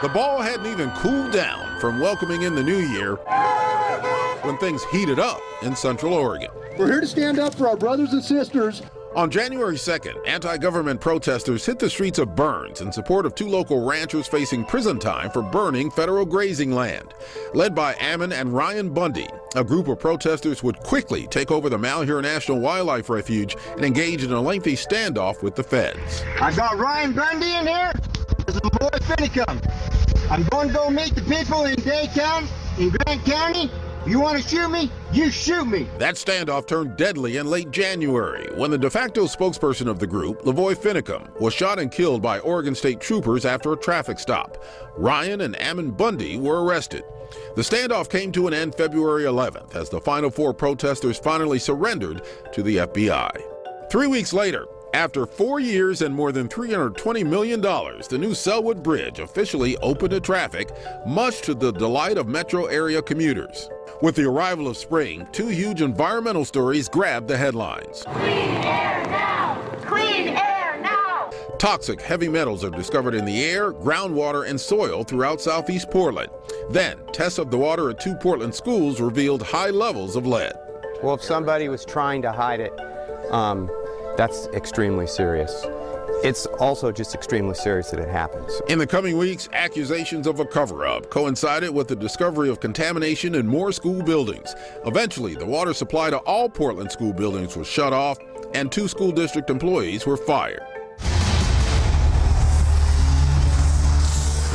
The ball hadn't even cooled down from welcoming in the new year when things heated up in Central Oregon. We're here to stand up for our brothers and sisters. On January 2nd, anti-government protesters hit the streets of Burns in support of 2 local ranchers facing prison time for burning federal grazing land. Led by Ammon and Ryan Bundy, a group of protesters would quickly take over the Malheur National Wildlife Refuge and engage in a lengthy standoff with the feds. I got Ryan Bundy in here. This is Boy Finicum. I'm going to go meet the people in Dayton, in Grant County. You want to shoot me? You shoot me. That standoff turned deadly in late January when the de facto spokesperson of the group, Lavoy Finicum, was shot and killed by Oregon State troopers after a traffic stop. Ryan and Ammon Bundy were arrested. The standoff came to an end February 11th as the final 4 protesters finally surrendered to the FBI. 3 weeks later, after 4 years and more than $320 million, the new Selwood Bridge officially opened to traffic, much to the delight of metro area commuters. With the arrival of spring, 2 huge environmental stories grabbed the headlines. Clean air now! Clean air now! Toxic heavy metals are discovered in the air, groundwater, and soil throughout southeast Portland. Then, tests of the water at 2 Portland schools revealed high levels of lead. Well, if somebody was trying to hide it, that's extremely serious. It's also just extremely serious that it happens. In the coming weeks, accusations of a cover-up coincided with the discovery of contamination in more school buildings. Eventually, the water supply to all Portland school buildings was shut off, and 2 school district employees were fired.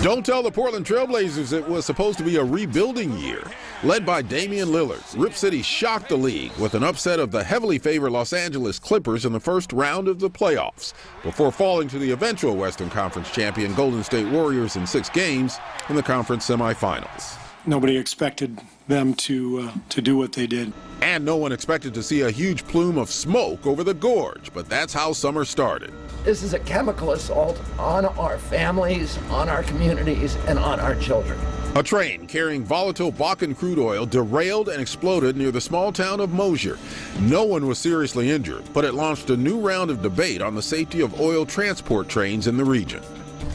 Don't tell the Portland Trailblazers it was supposed to be a rebuilding year. Led by Damian Lillard, Rip City shocked the league with an upset of the heavily favored Los Angeles Clippers in the first round of the playoffs, before falling to the eventual Western Conference champion Golden State Warriors in 6 games in the conference semifinals. Nobody expected them to do what they did. And no one expected to see a huge plume of smoke over the gorge, but that's how summer started. This is a chemical assault on our families, on our communities, and on our children. A train carrying volatile Bakken crude oil derailed and exploded near the small town of Mosier. No one was seriously injured, but it launched a new round of debate on the safety of oil transport trains in the region.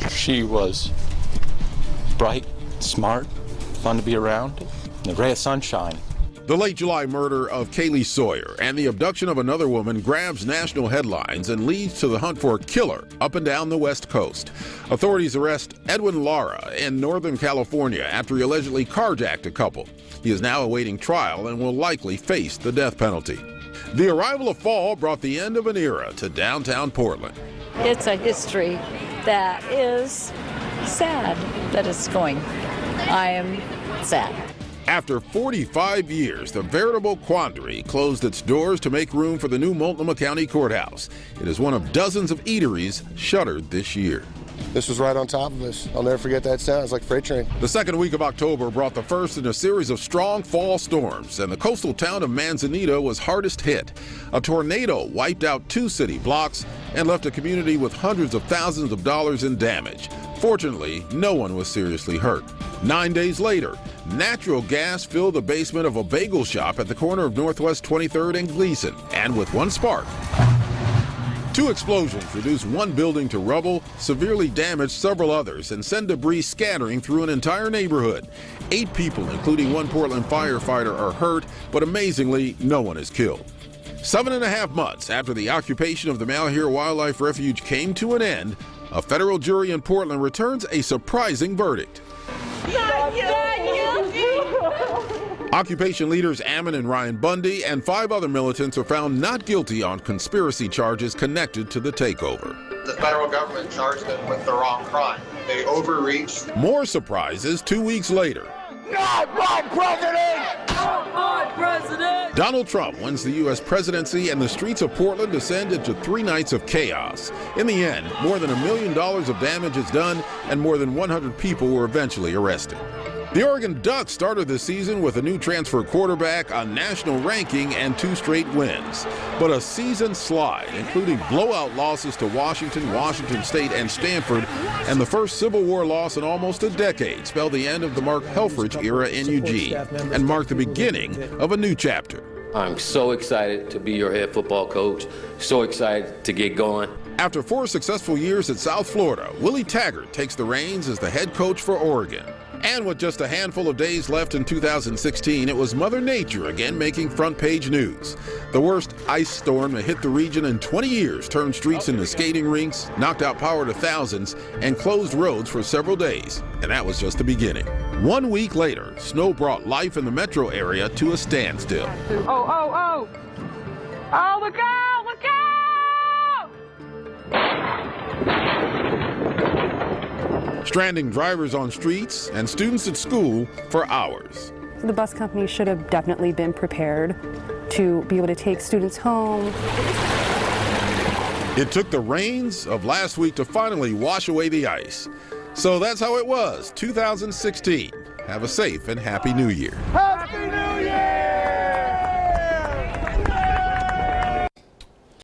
She was bright, smart, fun to be around, a ray of sunshine. The late July murder of Kaylee Sawyer and the abduction of another woman grabs national headlines and leads to the hunt for a killer up and down the West Coast. Authorities arrest Edwin Lara in Northern California after he allegedly carjacked a couple. He is now awaiting trial and will likely face the death penalty. The arrival of fall brought the end of an era to downtown Portland. It's a history that is sad that it's going. I am sad. After 45 years, the veritable Quandary closed its doors to make room for the new Multnomah County Courthouse. It is one of dozens of eateries shuttered this year. This was right on top of us. I'll never forget that sound. It's like a freight train. The second week of October brought the first in a series of strong fall storms, and the coastal town of Manzanita was hardest hit. A tornado wiped out 2 city blocks and left a community with hundreds of thousands of dollars in damage. Fortunately, no one was seriously hurt. 9 days later, natural gas filled the basement of a bagel shop at the corner of Northwest 23rd and Gleason, and with one spark, 2 explosions reduced 1 building to rubble, severely damaged several others, and sent debris scattering through an entire neighborhood. 8 people, including 1 Portland firefighter, are hurt, but amazingly, no one is killed. 7.5 months after the occupation of the Malheur Wildlife Refuge came to an end, a federal jury in Portland returns a surprising verdict. Not you! Occupation leaders Ammon and Ryan Bundy and 5 other militants are found not guilty on conspiracy charges connected to the takeover. The federal government charged them with the wrong crime. They overreached. More surprises 2 weeks later. Not my president! Not my president! Donald Trump wins the U.S. presidency, and the streets of Portland descend into 3 nights of chaos. In the end, more than $1 million of damage is done, and more than 100 people were eventually arrested. The Oregon Ducks started the season with a new transfer quarterback, a national ranking, and 2 straight wins. But a season slide, including blowout losses to Washington, Washington State, and Stanford, and the first Civil War loss in almost a decade, spelled the end of the Mark Helfrich era in Eugene and marked the beginning of a new chapter. I'm so excited to be your head football coach, so excited to get going. After 4 successful years at South Florida, Willie Taggart takes the reins as the head coach for Oregon. And with just a handful of days left in 2016, it was Mother Nature again making front-page news. The worst ice storm to hit the region in 20 years turned streets into skating rinks, knocked out power to thousands, and closed roads for several days. And that was just the beginning. 1 week later, snow brought life in the metro area to a standstill. Oh, look out! Look out! Stranding drivers on streets and students at school for hours. The bus company should have definitely been prepared to be able to take students home. It took the rains of last week to finally wash away the ice. So that's how it was, 2016. Have a safe and happy new year.